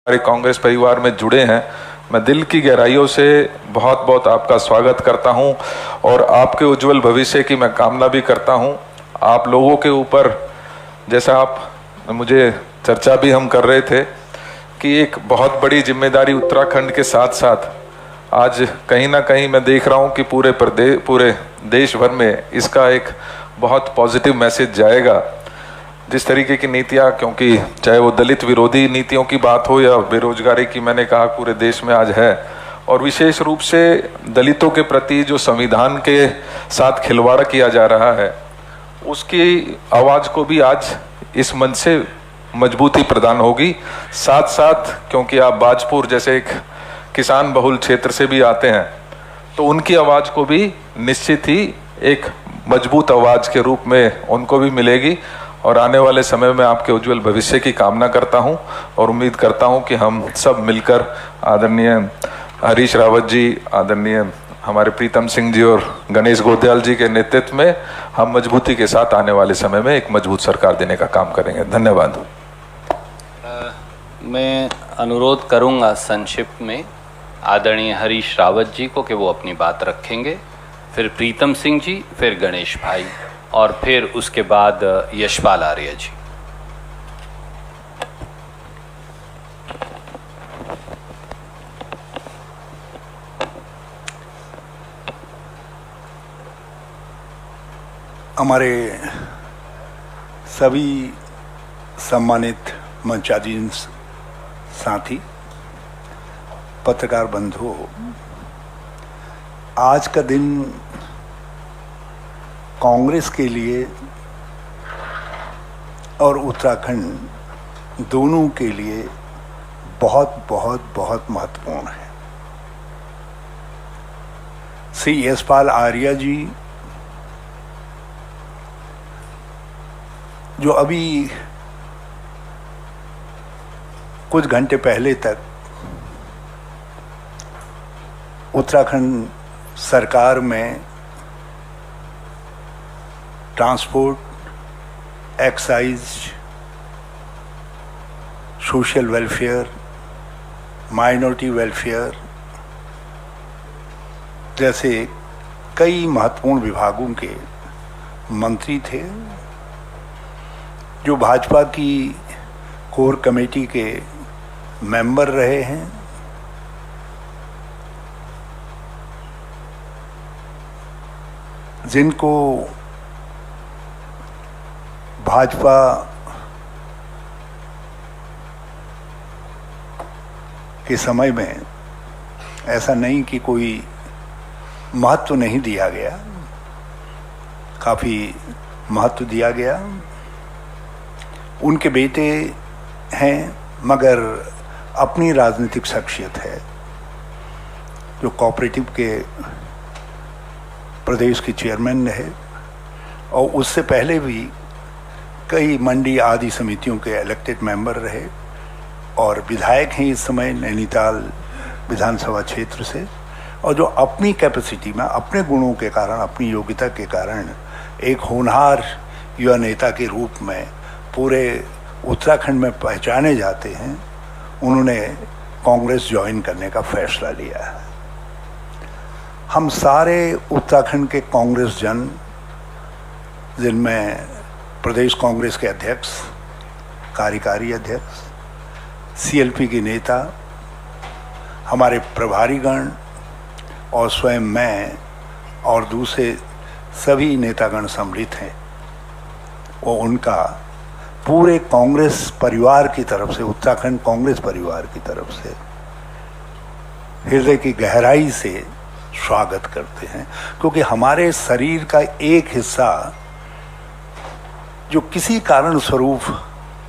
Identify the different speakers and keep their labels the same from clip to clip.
Speaker 1: हमारे कांग्रेस परिवार में जुड़े हैं, मैं दिल की गहराइयों से बहुत बहुत आपका स्वागत करता हूं और आपके उज्जवल भविष्य की मैं कामना भी करता हूं। आप लोगों के ऊपर, जैसा आप मुझे चर्चा भी हम कर रहे थे कि एक बहुत बड़ी जिम्मेदारी उत्तराखंड के साथ साथ आज कहीं ना कहीं मैं देख रहा हूं कि पूरे देश भर में इसका एक बहुत पॉजिटिव मैसेज जाएगा। जिस तरीके की नीतियां, क्योंकि चाहे वो दलित विरोधी नीतियों की बात हो या बेरोजगारी की, मैंने कहा पूरे देश में आज है, और विशेष रूप से दलितों के प्रति जो संविधान के साथ खिलवाड़ किया जा रहा है, उसकी आवाज को भी आज इस मंच से मजबूती प्रदान होगी। साथ साथ क्योंकि आप बाजपुर जैसे एक किसान बहुल क्षेत्र से भी आते हैं, तो उनकी आवाज को भी निश्चित ही एक मजबूत आवाज के रूप में उनको भी मिलेगी। और आने वाले समय में आपके उज्जवल भविष्य की कामना करता हूं और उम्मीद करता हूं कि हम सब मिलकर आदरणीय हरीश रावत जी, आदरणीय हमारे प्रीतम सिंह जी और गणेश गोदयाल जी के नेतृत्व में हम मजबूती के साथ आने वाले समय में एक मजबूत सरकार देने का काम करेंगे। धन्यवाद।
Speaker 2: मैं अनुरोध करूंगा संक्षिप्त में आदरणीय हरीश रावत जी को कि वो अपनी बात रखेंगे, फिर प्रीतम सिंह जी, फिर गणेश भाई और फिर उसके बाद यशपाल आर्य जी।
Speaker 3: हमारे सभी सम्मानित मंचाधीन साथी, पत्रकार बंधुओं, आज का दिन कांग्रेस के लिए और उत्तराखंड दोनों के लिए बहुत बहुत बहुत महत्वपूर्ण है। श्री यशपाल आर्य जी, जो अभी कुछ घंटे पहले तक उत्तराखंड सरकार में transport, excise, social welfare, minority welfare जैसे कई महत्वपूर्ण विभागों के मंत्री थे, जो भाजपा की कोर कमेटी के मेंबर रहे हैं, जिनको भाजपा के समय में ऐसा नहीं कि कोई महत्व नहीं दिया गया, काफ़ी महत्व दिया गया। उनके बेटे हैं, मगर अपनी राजनीतिक शख्सियत है, जो कोऑपरेटिव के प्रदेश के चेयरमैन रहे और उससे पहले भी कई मंडी आदि समितियों के इलेक्टेड मेंबर रहे और विधायक हैं इस समय नैनीताल विधानसभा क्षेत्र से, और जो अपनी कैपेसिटी में, अपने गुणों के कारण, अपनी योग्यता के कारण एक होनहार युवा नेता के रूप में पूरे उत्तराखंड में पहचाने जाते हैं। उन्होंने कांग्रेस ज्वाइन करने का फैसला लिया है। हम सारे उत्तराखंड के कांग्रेस जन, जिनमें प्रदेश कांग्रेस के अध्यक्ष, कार्यकारी अध्यक्ष, सीएलपी के नेता, हमारे प्रभारीगण और स्वयं मैं और दूसरे सभी नेतागण सम्मिलित हैं, वो उनका पूरे कांग्रेस परिवार की तरफ से, उत्तराखंड कांग्रेस परिवार की तरफ से हृदय की गहराई से स्वागत करते हैं। क्योंकि हमारे शरीर का एक हिस्सा जो किसी कारण स्वरूप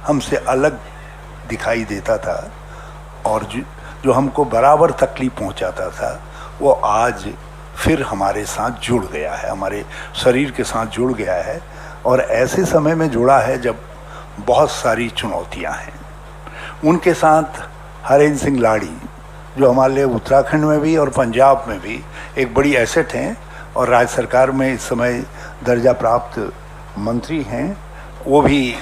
Speaker 3: हमसे अलग दिखाई देता था और जो हमको बराबर तकलीफ पहुंचाता था, वो आज फिर हमारे साथ जुड़ गया है, हमारे शरीर के साथ जुड़ गया है। और ऐसे समय में जुड़ा है जब बहुत सारी चुनौतियां हैं। उनके साथ हरेंद्र सिंह लाड़ी, जो हमारे लिए उत्तराखंड में भी और पंजाब में भी एक बड़ी एसेट हैं और राज्य सरकार में इस समय दर्जा प्राप्त मंत्री हैं, वो भी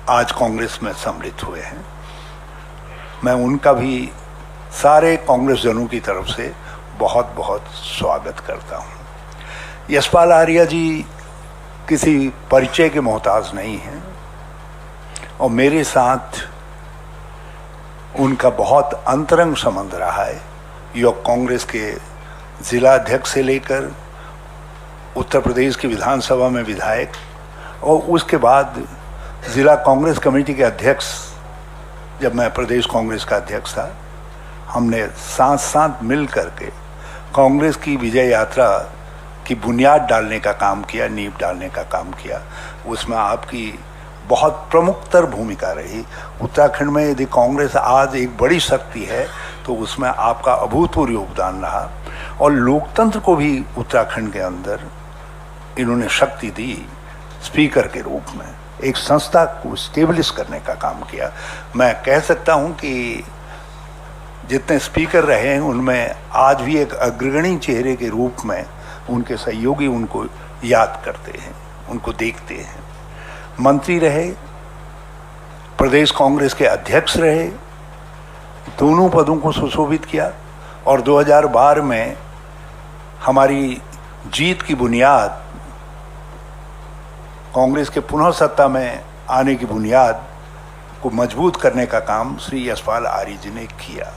Speaker 3: आज कांग्रेस में सम्मिलित हुए हैं। मैं उनका भी सारे कांग्रेस जनों की तरफ से बहुत बहुत स्वागत करता हूँ। यशपाल आर्या जी किसी परिचय के मोहताज नहीं हैं और मेरे साथ उनका बहुत अंतरंग संबंध रहा है। युवक कांग्रेस के जिला अध्यक्ष से लेकर उत्तर प्रदेश की विधानसभा में विधायक और उसके बाद जिला कांग्रेस कमेटी के अध्यक्ष, जब मैं प्रदेश कांग्रेस का अध्यक्ष था, हमने साथ साथ मिल करके कांग्रेस की विजय यात्रा की बुनियाद डालने का काम किया, नींव डालने का काम किया। उसमें आपकी बहुत प्रमुखतर भूमिका रही। उत्तराखंड में यदि कांग्रेस आज एक बड़ी शक्ति है तो उसमें आपका अभूतपूर्व योगदान रहा और लोकतंत्र को भी उत्तराखंड के अंदर इन्होंने शक्ति दी। स्पीकर के रूप में एक संस्था को स्टेबलिश करने का काम किया। मैं कह सकता हूं कि जितने स्पीकर रहे हैं उनमें आज भी एक अग्रगणी चेहरे के रूप में उनके सहयोगी उनको याद करते हैं, उनको देखते हैं। मंत्री रहे, प्रदेश कांग्रेस के अध्यक्ष रहे, दोनों पदों को सुशोभित किया और 2012 में हमारी जीत की बुनियाद, कांग्रेस के पुनः सत्ता में आने की बुनियाद को मजबूत करने का काम श्री यशपाल आर्य जी ने किया।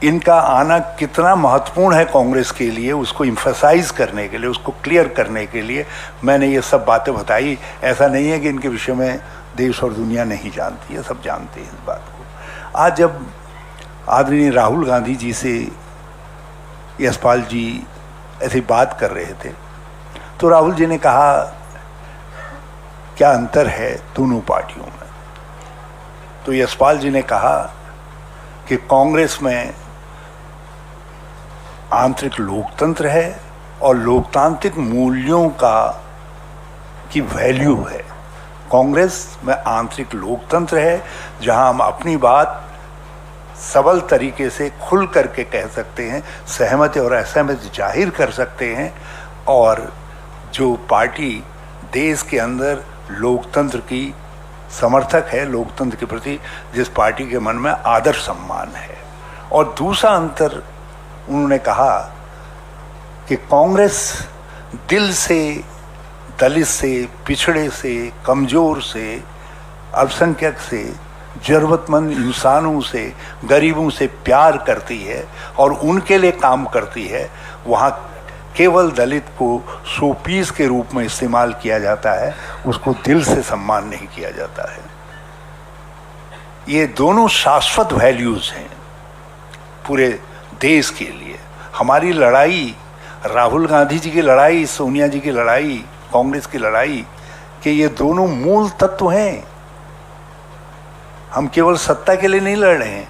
Speaker 3: इनका आना कितना महत्वपूर्ण है कांग्रेस के लिए, उसको इम्फसाइज करने के लिए, उसको क्लियर करने के लिए मैंने ये सब बातें बताई। ऐसा नहीं है कि इनके विषय में देश और दुनिया नहीं जानती है, सब जानते हैं इस बात को। आज जब आदरणीय राहुल गांधी जी से यशपाल जी ऐसी बात कर रहे थे तो राहुल जी ने कहा क्या अंतर है दोनों पार्टियों में। तो यशपाल जी ने कहा कि कांग्रेस में आंतरिक लोकतंत्र है और लोकतांत्रिक मूल्यों की वैल्यू है। कांग्रेस में आंतरिक लोकतंत्र है जहां हम अपनी बात सबल तरीके से खुल करके कह सकते हैं, सहमति और असहमति जाहिर कर सकते हैं। और जो पार्टी देश के अंदर लोकतंत्र की समर्थक है, लोकतंत्र के प्रति जिस पार्टी के मन में आदर सम्मान है। और दूसरा अंतर उन्होंने कहा कि कांग्रेस दिल से, दलित से, पिछड़े से, कमजोर से, अल्पसंख्यक से, जरूरतमंद इंसानों से, गरीबों से प्यार करती है और उनके लिए काम करती है। वहाँ केवल दलित को शोपीस के रूप में इस्तेमाल किया जाता है, उसको दिल से सम्मान नहीं किया जाता है। ये दोनों शाश्वत वैल्यूज हैं पूरे देश के लिए। हमारी लड़ाई, राहुल गांधी जी की लड़ाई, सोनिया जी की लड़ाई, कांग्रेस की लड़ाई के ये दोनों मूल तत्व हैं। हम केवल सत्ता के लिए नहीं लड़ रहे हैं,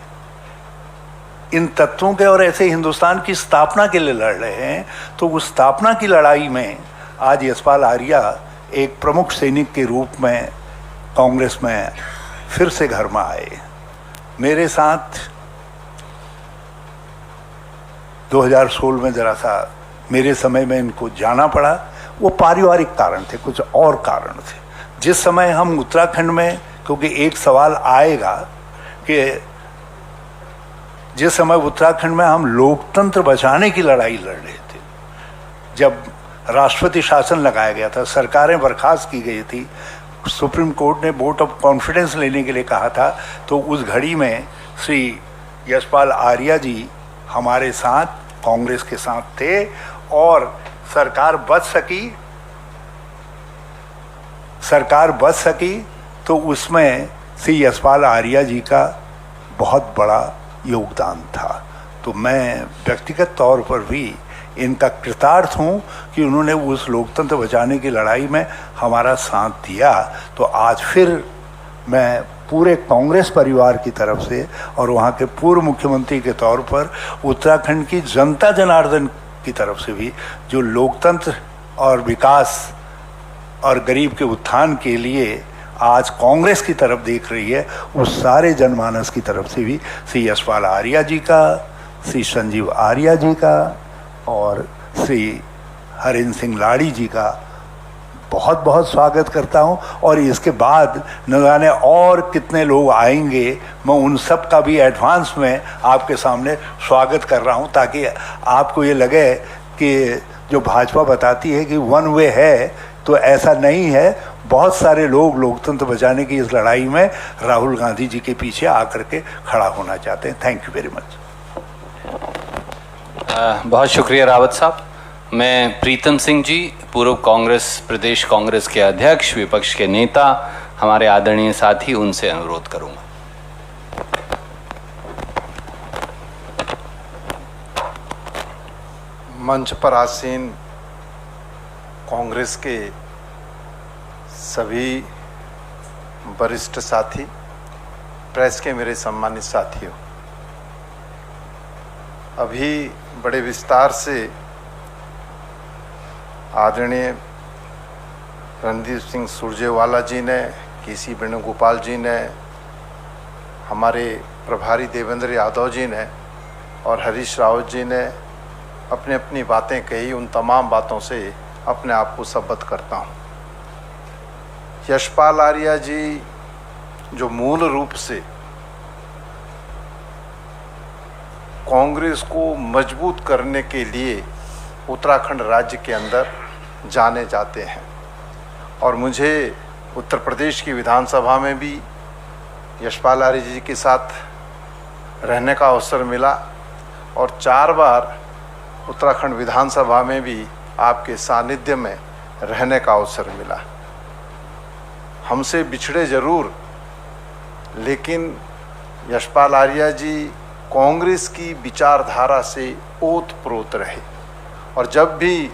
Speaker 3: इन तत्वों के और ऐसे हिंदुस्तान की स्थापना के लिए लड़ रहे हैं। तो उस स्थापना की लड़ाई में आज यशपाल आर्या एक प्रमुख सैनिक के रूप में कांग्रेस में फिर से घर में आए। मेरे साथ 2016 में जरा सा मेरे समय में इनको जाना पड़ा। वो पारिवारिक कारण थे, कुछ और कारण थे। जिस समय हम उत्तराखंड में, क्योंकि एक सवाल आएगा कि जिस समय उत्तराखंड में हम लोकतंत्र बचाने की लड़ाई लड़ रहे थे, जब राष्ट्रपति शासन लगाया गया था, सरकारें बर्खास्त की गई थी, सुप्रीम कोर्ट ने वोट ऑफ कॉन्फिडेंस लेने के लिए कहा था, तो उस घड़ी में श्री यशपाल आर्या जी हमारे साथ, कांग्रेस के साथ थे और सरकार बच सकी तो उसमें श्री यशपाल आर्या जी का बहुत बड़ा योगदान था। तो मैं व्यक्तिगत तौर पर भी इनका कृतार्थ हूँ कि उन्होंने उस लोकतंत्र बचाने की लड़ाई में हमारा साथ दिया। तो आज फिर मैं पूरे कांग्रेस परिवार की तरफ से और वहाँ के पूर्व मुख्यमंत्री के तौर पर उत्तराखंड की जनता जनार्दन की तरफ से भी, जो लोकतंत्र और विकास और गरीब के उत्थान के लिए आज कांग्रेस की तरफ देख रही है, उस सारे जनमानस की तरफ से भी श्री यशपाल आर्या जी का, श्री संजीव आर्या जी का और श्री हरिंद्र सिंह लाड़ी जी का बहुत बहुत स्वागत करता हूं। और इसके बाद न जाने और कितने लोग आएंगे, मैं उन सब का भी एडवांस में आपके सामने स्वागत कर रहा हूं, ताकि आपको ये लगे कि जो भाजपा बताती है कि वन वे है, तो ऐसा नहीं है। बहुत सारे लोग लोकतंत्र बचाने की इस लड़ाई में राहुल गांधी जी के पीछे आकर के खड़ा होना चाहते हैं। Thank you very much.
Speaker 2: बहुत शुक्रिया रावत साहब। मैं प्रीतम सिंह जी, पूर्व प्रदेश कांग्रेस के अध्यक्ष, विपक्ष के नेता, हमारे आदरणीय साथी, उनसे अनुरोध करूंगा।
Speaker 4: मंच पर आसीन कांग्रेस के सभी वरिष्ठ साथी, प्रेस के मेरे सम्मानित साथियों, अभी बड़े विस्तार से आदरणीय रणदीप सिंह सुरजेवाला जी ने, केसी वेणुगोपाल जी ने, हमारे प्रभारी देवेंद्र यादव जी ने और हरीश रावत जी ने अपनी अपनी बातें कही। उन तमाम बातों से अपने आप को संबद्ध करता हूँ। यशपाल आर्या जी जो मूल रूप से कांग्रेस को मजबूत करने के लिए उत्तराखंड राज्य के अंदर जाने जाते हैं, और मुझे उत्तर प्रदेश की विधानसभा में भी यशपाल आर्य जी के साथ रहने का अवसर मिला, और 4 बार उत्तराखंड विधानसभा में भी आपके सानिध्य में रहने का अवसर मिला। हमसे बिछड़े जरूर, लेकिन यशपाल आर्या जी कांग्रेस की विचारधारा से ओतप्रोत रहे, और जब भी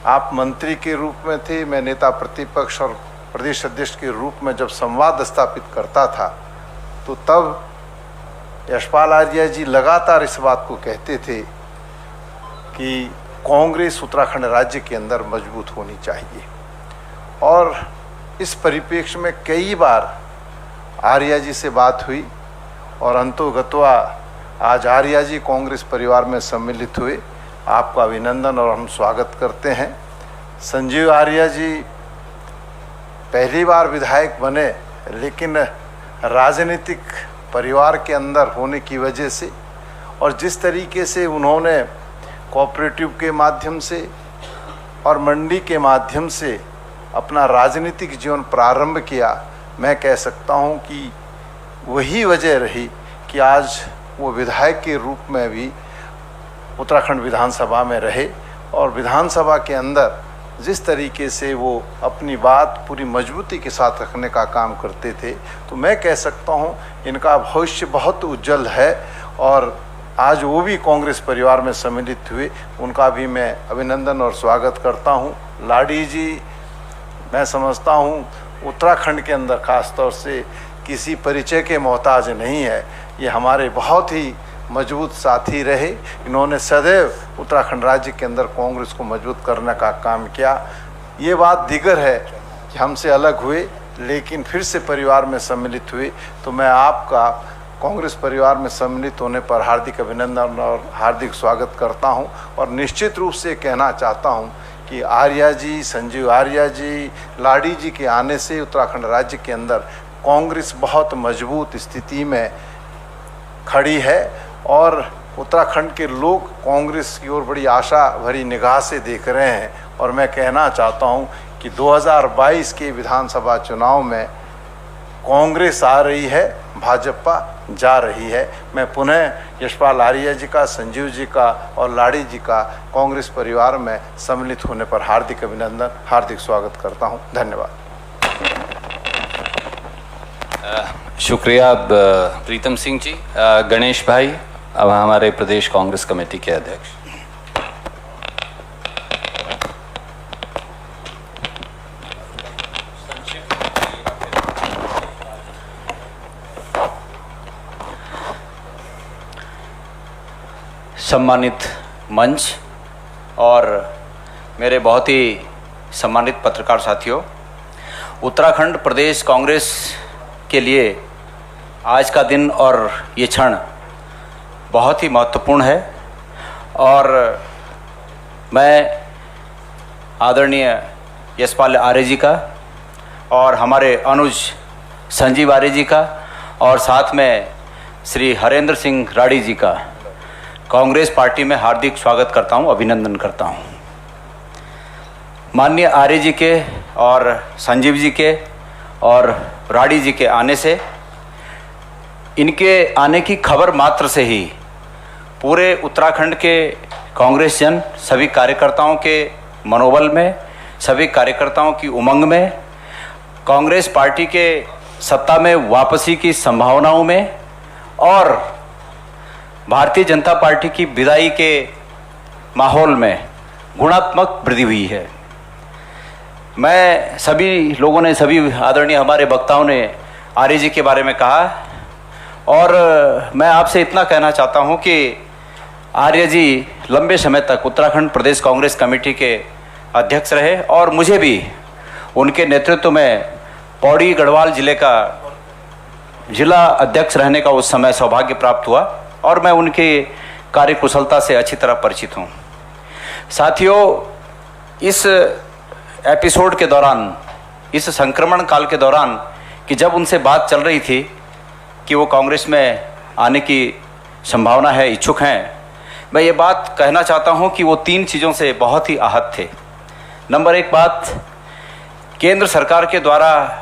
Speaker 4: आप मंत्री के रूप में थे, मैं नेता प्रतिपक्ष और प्रदेश अध्यक्ष के रूप में जब संवाद स्थापित करता था, तो तब यशपाल आर्या जी लगातार इस बात को कहते थे कि कांग्रेस उत्तराखंड राज्य के अंदर मजबूत होनी चाहिए। और इस परिप्रेक्ष्य में कई बार आर्या जी से बात हुई, और अंतोगत्वा आज आर्या जी कांग्रेस परिवार में सम्मिलित हुए। आपका अभिनंदन और हम स्वागत करते हैं। संजीव आर्या जी पहली बार विधायक बने, लेकिन राजनीतिक परिवार के अंदर होने की वजह से, और जिस तरीके से उन्होंने कोऑपरेटिव के माध्यम से और मंडी के माध्यम से अपना राजनीतिक जीवन प्रारंभ किया, मैं कह सकता हूं कि वही वजह रही कि आज वो विधायक के रूप में भी उत्तराखंड विधानसभा में रहे, और विधानसभा के अंदर जिस तरीके से वो अपनी बात पूरी मजबूती के साथ रखने का काम करते थे, तो मैं कह सकता हूँ इनका भविष्य बहुत उज्जवल है। और आज वो भी कांग्रेस परिवार में सम्मिलित हुए, उनका भी मैं अभिनंदन और स्वागत करता हूँ। लाडी जी, मैं समझता हूँ उत्तराखंड के अंदर खासतौर से किसी परिचय के मोहताज नहीं है। ये हमारे बहुत ही मजबूत साथी रहे। इन्होंने सदैव उत्तराखंड राज्य के अंदर कांग्रेस को मजबूत करने का काम किया। ये बात दीगर है कि हमसे अलग हुए, लेकिन फिर से परिवार में सम्मिलित हुए, तो मैं आपका कांग्रेस परिवार में सम्मिलित होने पर हार्दिक अभिनंदन और हार्दिक स्वागत करता हूं। और निश्चित रूप से कहना चाहता हूं कि आर्या जी, संजीव आर्या जी, लाडी जी के आने से उत्तराखंड राज्य के अंदर कांग्रेस बहुत मजबूत स्थिति में खड़ी है, और उत्तराखंड के लोग कांग्रेस की ओर बड़ी आशा भरी निगाह से देख रहे हैं। और मैं कहना चाहता हूं कि 2022 के विधानसभा चुनाव में कांग्रेस आ रही है, भाजपा जा रही है। मैं पुनः यशपाल आर्या जी का, संजीव जी का और लाड़ी जी का कांग्रेस परिवार में सम्मिलित होने पर हार्दिक अभिनंदन, हार्दिक स्वागत करता हूं। धन्यवाद।
Speaker 2: शुक्रिया प्रीतम सिंह जी। गणेश भाई, अब हमारे प्रदेश कांग्रेस कमेटी के अध्यक्ष।
Speaker 5: सम्मानित मंच और मेरे बहुत ही सम्मानित पत्रकार साथियों, उत्तराखंड प्रदेश कांग्रेस के लिए आज का दिन और ये क्षण बहुत ही महत्वपूर्ण है। और मैं आदरणीय यशपाल आर्य जी का और हमारे अनुज संजीव आर्य जी का और साथ में श्री हरेंद्र सिंह राठी जी का कांग्रेस पार्टी में हार्दिक स्वागत करता हूं, अभिनंदन करता हूं। माननीय आर्य जी के और संजीव जी के और राठी जी के आने से, इनके आने की खबर मात्र से ही पूरे उत्तराखंड के कांग्रेस जन, सभी कार्यकर्ताओं के मनोबल में, सभी कार्यकर्ताओं की उमंग में, कांग्रेस पार्टी के सत्ता में वापसी की संभावनाओं में और भारतीय जनता पार्टी की विदाई के माहौल में गुणात्मक वृद्धि हुई है। मैं सभी लोगों ने, सभी आदरणीय हमारे वक्ताओं ने आर्य जी के बारे में कहा और मैं आपसे इतना कहना चाहता हूं कि आर्य जी लंबे समय तक उत्तराखंड प्रदेश कांग्रेस कमेटी के अध्यक्ष रहे और मुझे भी उनके नेतृत्व में पौड़ी गढ़वाल जिले का जिला अध्यक्ष रहने का उस समय सौभाग्य प्राप्त हुआ और मैं उनकी कार्यकुशलता से अच्छी तरह परिचित हूँ। साथियों, इस एपिसोड के दौरान, इस संक्रमण काल के दौरान कि जब उनसे बात चल रही थी कि वो कांग्रेस में आने की संभावना है, इच्छुक हैं, मैं ये बात कहना चाहता हूँ कि वो 3 चीज़ों से बहुत ही आहत थे। नंबर 1 बात, केंद्र सरकार के द्वारा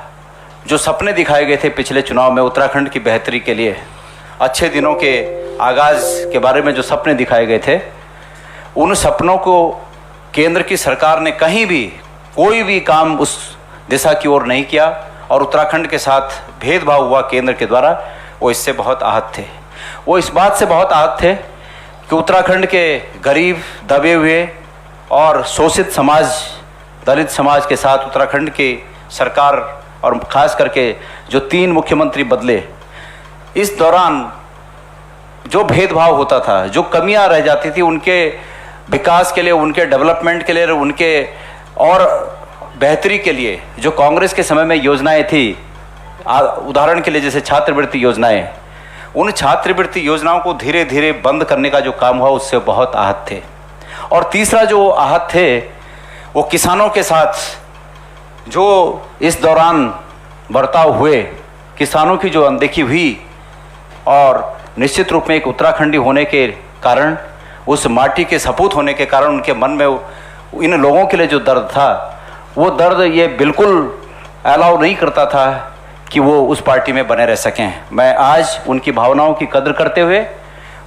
Speaker 5: जो सपने दिखाए गए थे पिछले चुनाव में उत्तराखंड की बेहतरी के लिए, अच्छे दिनों के आगाज़ के बारे में जो सपने दिखाए गए थे, उन सपनों को केंद्र की सरकार ने कहीं भी कोई भी काम उस दिशा की ओर नहीं किया और उत्तराखंड के साथ भेदभाव हुआ केंद्र के द्वारा। वो इससे बहुत आहत थे। वो इस बात से बहुत आहत थे कि उत्तराखंड के गरीब, दबे हुए और शोषित समाज, दलित समाज के साथ उत्तराखंड की सरकार और ख़ास करके जो 3 मुख्यमंत्री बदले, इस दौरान जो भेदभाव होता था, जो कमियां रह जाती थी उनके विकास के लिए, उनके डेवलपमेंट के लिए, उनके और बेहतरी के लिए जो कांग्रेस के समय में योजनाएं थी, उदाहरण के लिए जैसे छात्रवृत्ति योजनाएं, उन छात्रवृत्ति योजनाओं को धीरे धीरे बंद करने का जो काम हुआ उससे बहुत आहत थे। और तीसरा जो आहत थे वो किसानों के साथ जो इस दौरान बर्ताव हुए, किसानों की जो अनदेखी हुई और निश्चित रूप में एक उत्तराखंडी होने के कारण, उस माटी के सपूत होने के कारण उनके मन में इन लोगों के लिए जो दर्द था, वो दर्द ये बिल्कुल अलाउ नहीं करता था कि वो उस पार्टी में बने रह सकें। मैं आज उनकी भावनाओं की कद्र करते हुए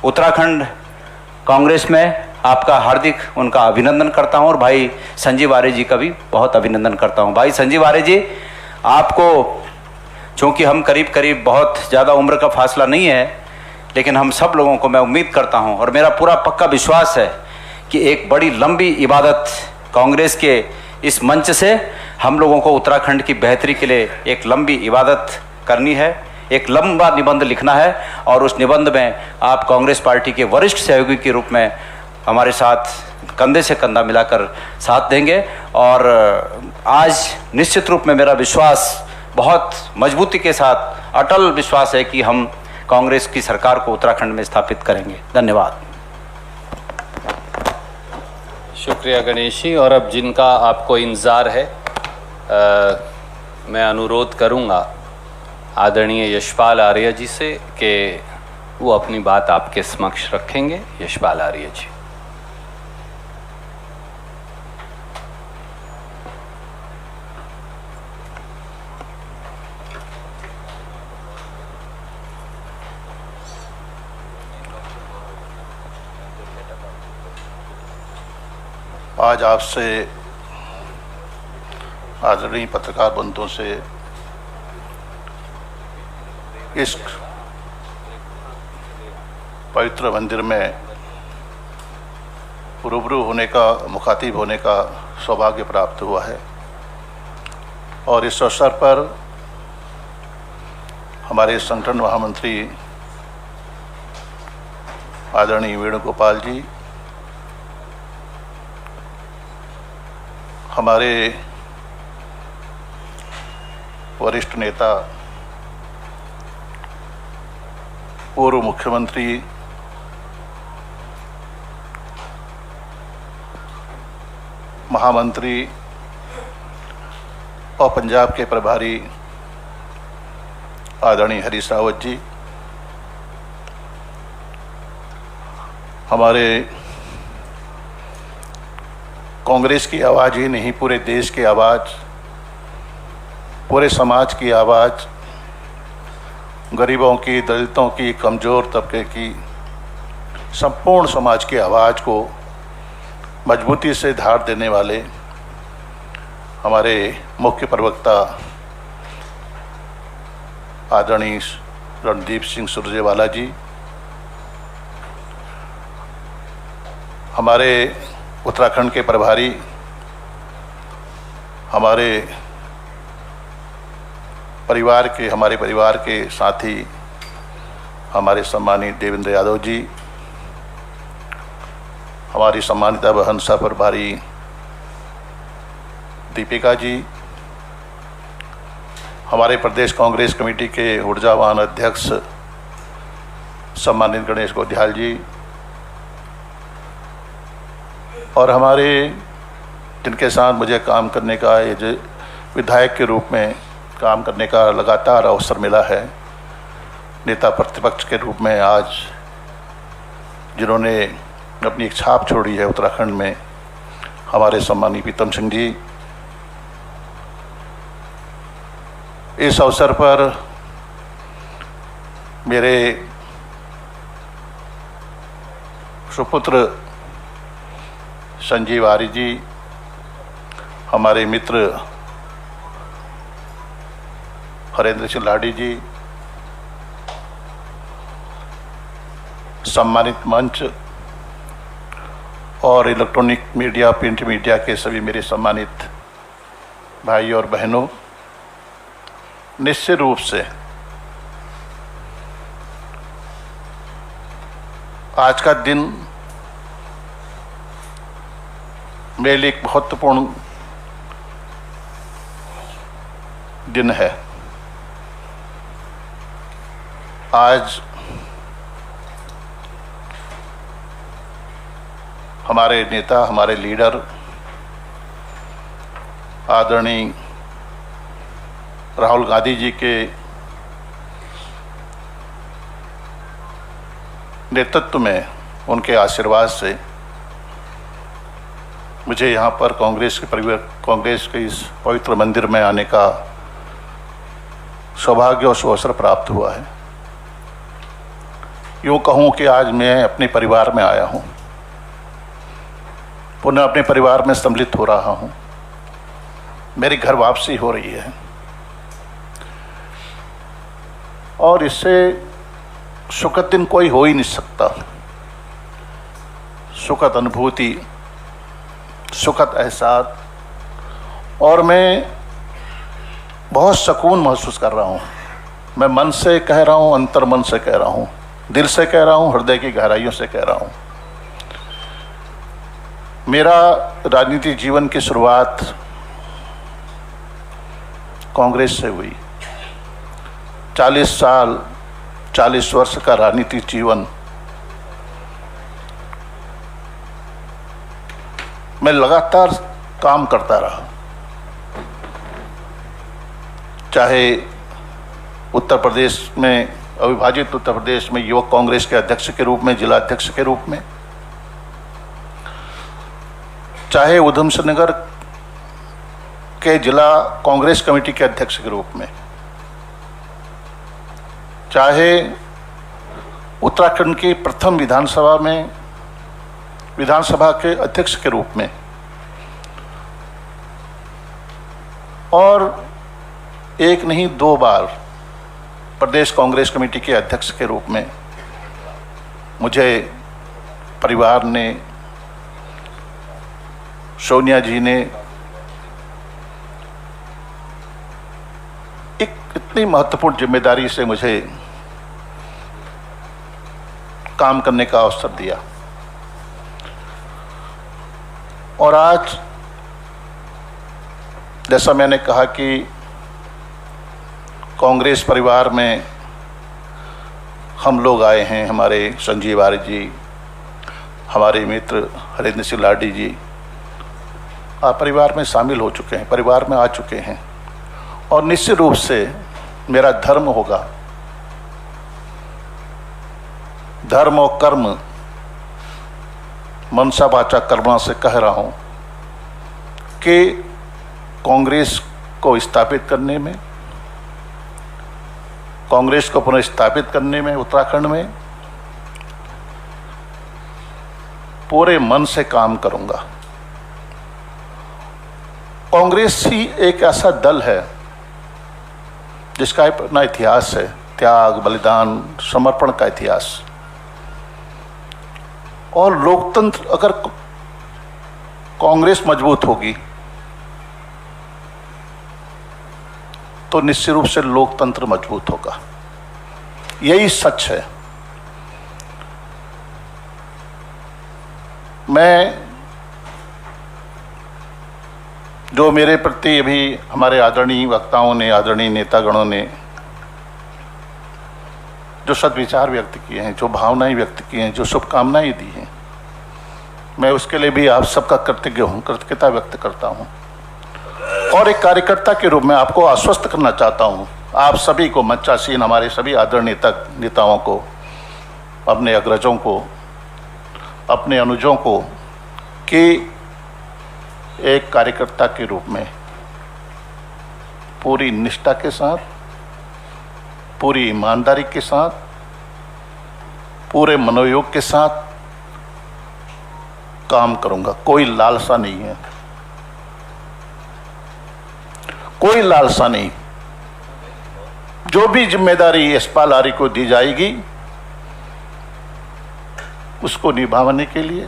Speaker 5: उत्तराखंड कांग्रेस में आपका हार्दिक उनका अभिनंदन करता हूं और भाई संजीव आर्य जी का भी बहुत अभिनंदन करता हूं। भाई संजीव आर्य जी, आपको चूँकि हम करीब करीब बहुत ज़्यादा उम्र का फासला नहीं है, लेकिन हम सब लोगों को मैं उम्मीद करता हूं और मेरा पूरा पक्का विश्वास है कि एक बड़ी लंबी इबादत कांग्रेस के इस मंच से हम लोगों को उत्तराखंड की बेहतरी के लिए एक लंबी इबादत करनी है, एक लंबा निबंध लिखना है और उस निबंध में आप कांग्रेस पार्टी के वरिष्ठ सहयोगी के रूप में हमारे साथ कंधे से कंधा मिलाकर साथ देंगे। और आज निश्चित रूप में मेरा विश्वास बहुत मजबूती के साथ, अटल विश्वास है कि हम कांग्रेस की सरकार को उत्तराखंड में स्थापित करेंगे। धन्यवाद।
Speaker 2: शुक्रिया गणेश जी। और अब जिनका आपको इंतज़ार है, मैं अनुरोध करूंगा आदरणीय यशपाल आर्य जी से कि वो अपनी बात आपके समक्ष रखेंगे। यशपाल आर्य जी।
Speaker 6: आज आपसे आदरणीय पत्रकार बंधुओं से इस पवित्र मंदिर में रूबरू होने का, मुखातिब होने का सौभाग्य प्राप्त हुआ है और इस अवसर पर हमारे संगठन महामंत्री आदरणीय वेणुगोपाल जी, हमारे वरिष्ठ नेता पूर्व मुख्यमंत्री महामंत्री और पंजाब के प्रभारी आदरणीय हरीश रावत जी, हमारे कांग्रेस की आवाज़ ही नहीं, पूरे देश की आवाज़, पूरे समाज की आवाज़, गरीबों की, दलितों की, कमज़ोर तबके की, संपूर्ण समाज की आवाज़ को मजबूती से धार देने वाले हमारे मुख्य प्रवक्ता आदरणीय रणदीप सिंह सुरजेवाला जी, हमारे उत्तराखंड के प्रभारी, हमारे परिवार के साथी हमारे सम्मानित देवेंद्र यादव जी, हमारी सम्मानिता बहन सह प्रभारी दीपिका जी, हमारे प्रदेश कांग्रेस कमेटी के ऊर्जावान अध्यक्ष सम्मानित गणेश गोध्याल जी, और हमारे जिनके साथ मुझे काम करने का, विधायक के रूप में काम करने का लगातार अवसर मिला है, नेता प्रतिपक्ष के रूप में आज जिन्होंने अपनी एक छाप छोड़ी है उत्तराखंड में, हमारे सम्मानित प्रीतम सिंह जी। इस अवसर पर मेरे सुपुत्र संजीव आर्य जी, हमारे मित्र हरेंद्र सिंह लाडी जी, सम्मानित मंच और इलेक्ट्रॉनिक मीडिया, प्रिंट मीडिया के सभी मेरे सम्मानित भाई और बहनों, निश्चित रूप से आज का दिन मेरे लिए एक महत्वपूर्ण दिन है। आज हमारे नेता, हमारे लीडर आदरणीय राहुल गांधी जी के नेतृत्व में, उनके आशीर्वाद से मुझे यहाँ पर कांग्रेस के इस पवित्र मंदिर में आने का सौभाग्य और सुअवसर प्राप्त हुआ है। यूँ कहूँ कि आज मैं अपने परिवार में आया हूँ, पुनः अपने परिवार में सम्मिलित हो रहा हूँ, मेरी घर वापसी हो रही है, और इससे सुखद दिन कोई हो ही नहीं सकता। सुखद अनुभूति, सुखद एहसास, और मैं बहुत सुकून महसूस कर रहा हूँ। मैं मन से कह रहा हूँ, अंतर मन से कह रहा हूँ, दिल से कह रहा हूँ, हृदय की गहराइयों से कह रहा हूँ। मेरा राजनीतिक जीवन की शुरुआत कांग्रेस से हुई। 40 वर्ष का राजनीतिक जीवन मैं लगातार काम करता रहा, चाहे उत्तर प्रदेश में, अविभाजित उत्तर प्रदेश में युवक कांग्रेस के अध्यक्ष के रूप में, जिला अध्यक्ष के रूप में, चाहे उधमसिंह नगर के जिला कांग्रेस कमेटी के अध्यक्ष के रूप में, चाहे उत्तराखंड की प्रथम विधानसभा के अध्यक्ष के रूप में, और एक नहीं 2 बार प्रदेश कांग्रेस कमेटी के अध्यक्ष के रूप में मुझे परिवार ने, सोनिया जी ने एक इतनी महत्वपूर्ण जिम्मेदारी से मुझे काम करने का अवसर दिया। और आज जैसा मैंने कहा कि कांग्रेस परिवार में हम लोग आए हैं, हमारे संजीव आर्य जी, हमारे मित्र हरेंद्र सिंह लाडी जी, आप परिवार में शामिल हो चुके हैं, परिवार में आ चुके हैं। और निश्चित रूप से मेरा धर्म होगा, धर्म और कर्म मनसा वाचा कर्मणा से कह रहा हूं कि कांग्रेस को स्थापित करने में, कांग्रेस को पुनर्स्थापित करने में उत्तराखंड में पूरे मन से काम करूंगा। कांग्रेस ही एक ऐसा दल है जिसका अपना इतिहास है, त्याग, बलिदान, समर्पण का इतिहास। और लोकतंत्र, अगर कांग्रेस मजबूत होगी तो निश्चित रूप से लोकतंत्र मजबूत होगा। यही सच है। मैं जो मेरे प्रति अभी हमारे आदरणीय वक्ताओं ने, आदरणीय नेतागणों ने जो सद्विचार व्यक्त किए हैं, जो भावनाएं व्यक्त की हैं, जो शुभकामनाएं दी हैं, मैं उसके लिए भी आप सबका कृतज्ञ हूं, कृतज्ञता व्यक्त करता हूं। और एक कार्यकर्ता के रूप में आपको आश्वस्त करना चाहता हूं, आप सभी को, मंचासीन हमारे सभी आदरणीय नेताओं को, अपने अग्रजों को, अपने अनुजों को, कि एक कार्यकर्ता के रूप में पूरी निष्ठा के साथ, पूरी ईमानदारी के साथ, पूरे मनोयोग के साथ काम करूंगा। कोई लालसा नहीं है, कोई लालसा नहीं। जो भी जिम्मेदारी यशपाल आर्य को दी जाएगी उसको निभाने के लिए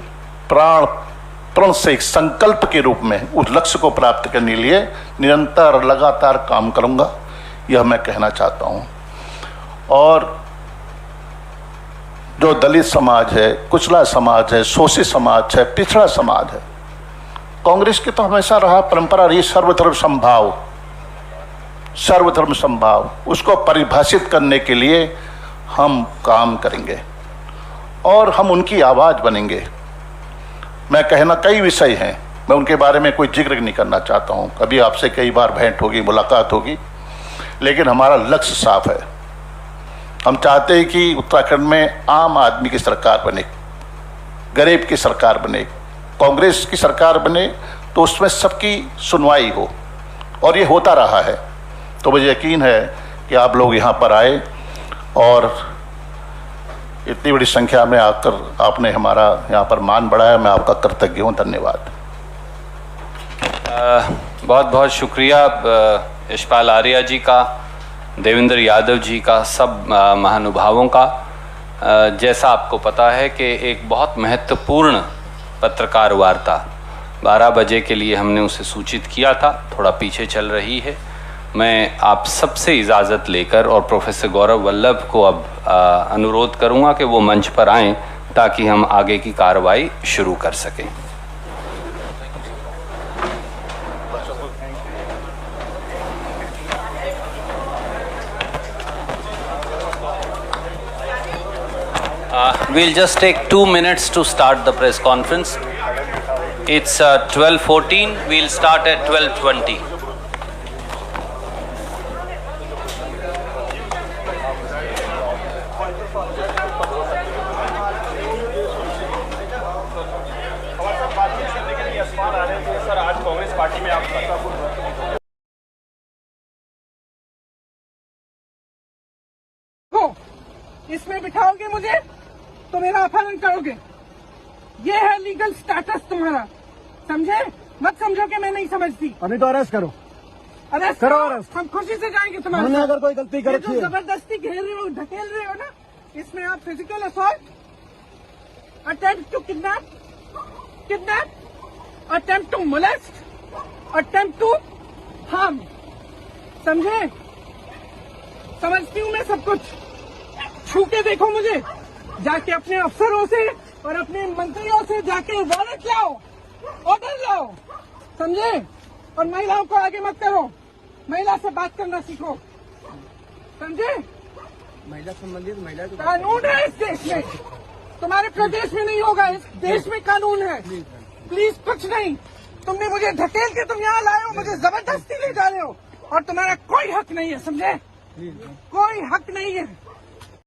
Speaker 6: प्रण से एक संकल्प के रूप में उस लक्ष्य को प्राप्त करने के लिए निरंतर लगातार काम करूंगा, यह मैं कहना चाहता हूं। और जो दलित समाज है, कुचला समाज है, शोषित समाज है, पिछड़ा समाज है, कांग्रेस की तो हमेशा रहा परंपरा रही सर्वधर्म समभाव, सर्वधर्म समभाव। उसको परिभाषित करने के लिए हम काम करेंगे और हम उनकी आवाज बनेंगे। मैं कहना, कई विषय हैं, मैं उनके बारे में कोई जिक्र नहीं करना चाहता हूं। कभी आपसे कई बार भेंट होगी, मुलाकात होगी, लेकिन हमारा लक्ष्य साफ है। हम चाहते हैं कि उत्तराखंड में आम आदमी की सरकार बने, गरीब की सरकार बने, कांग्रेस की सरकार बने तो उसमें सबकी सुनवाई हो, और ये होता रहा है। तो मुझे यकीन है कि आप लोग यहाँ पर आए और इतनी बड़ी संख्या में आकर आपने हमारा यहाँ पर मान बढ़ाया। मैं आपका कृतज्ञ हूँ। धन्यवाद।
Speaker 2: बहुत बहुत शुक्रिया यशपाल आर्य जी का, देवेंद्र यादव जी का, सब महानुभावों का। जैसा आपको पता है कि एक बहुत महत्वपूर्ण पत्रकार वार्ता 12 बजे के लिए हमने उसे सूचित किया था, थोड़ा पीछे चल रही है। मैं आप सबसे इजाज़त लेकर और प्रोफेसर गौरव वल्लभ को अब अनुरोध करूंगा कि वो मंच पर आएं ताकि हम आगे की कार्रवाई शुरू कर सकें। We'll just take 2 minutes to start the press conference. It's 12:14. We'll start at 12:20.
Speaker 7: इसमें बिठाओगे मुझे तो मेरा अपहरण करोगे। ये है लीगल स्टेटस तुम्हारा, समझे? मत समझो कि मैं नहीं समझती।
Speaker 8: अभी तो अरेस्ट करो,
Speaker 7: अरेस्ट
Speaker 8: करो अरेस्ट।
Speaker 7: हम खुशी से जाएंगे तुम्हारे
Speaker 8: हमने
Speaker 7: साथ।
Speaker 8: अगर कोई गलती कर रखी है,
Speaker 7: जबरदस्ती घेर रहे हो, ढकेल रहे हो ना, इसमें आप physical assault, attempt to kidnap, attempt to molest, attempt to harm, समझे? समझती हूँ मैं सब कुछ। छू के देखो मुझे, जाके अपने अफसरों से और अपने मंत्रियों से जाके वारंट लाओ, ऑर्डर लाओ, समझे? और महिलाओं को आगे मत करो, महिला से बात करना सीखो, समझे?
Speaker 8: महिला संबंधित महिला
Speaker 7: कानून है इस देश में, तुम्हारे प्रदेश में नहीं होगा, इस देश में कानून है। प्लीज कुछ नहीं, तुमने मुझे ढकेल के तुम यहाँ लाए हो, मुझे जबरदस्ती ले जा रहे हो, और तुम्हारा कोई हक नहीं है, समझे? कोई हक नहीं है।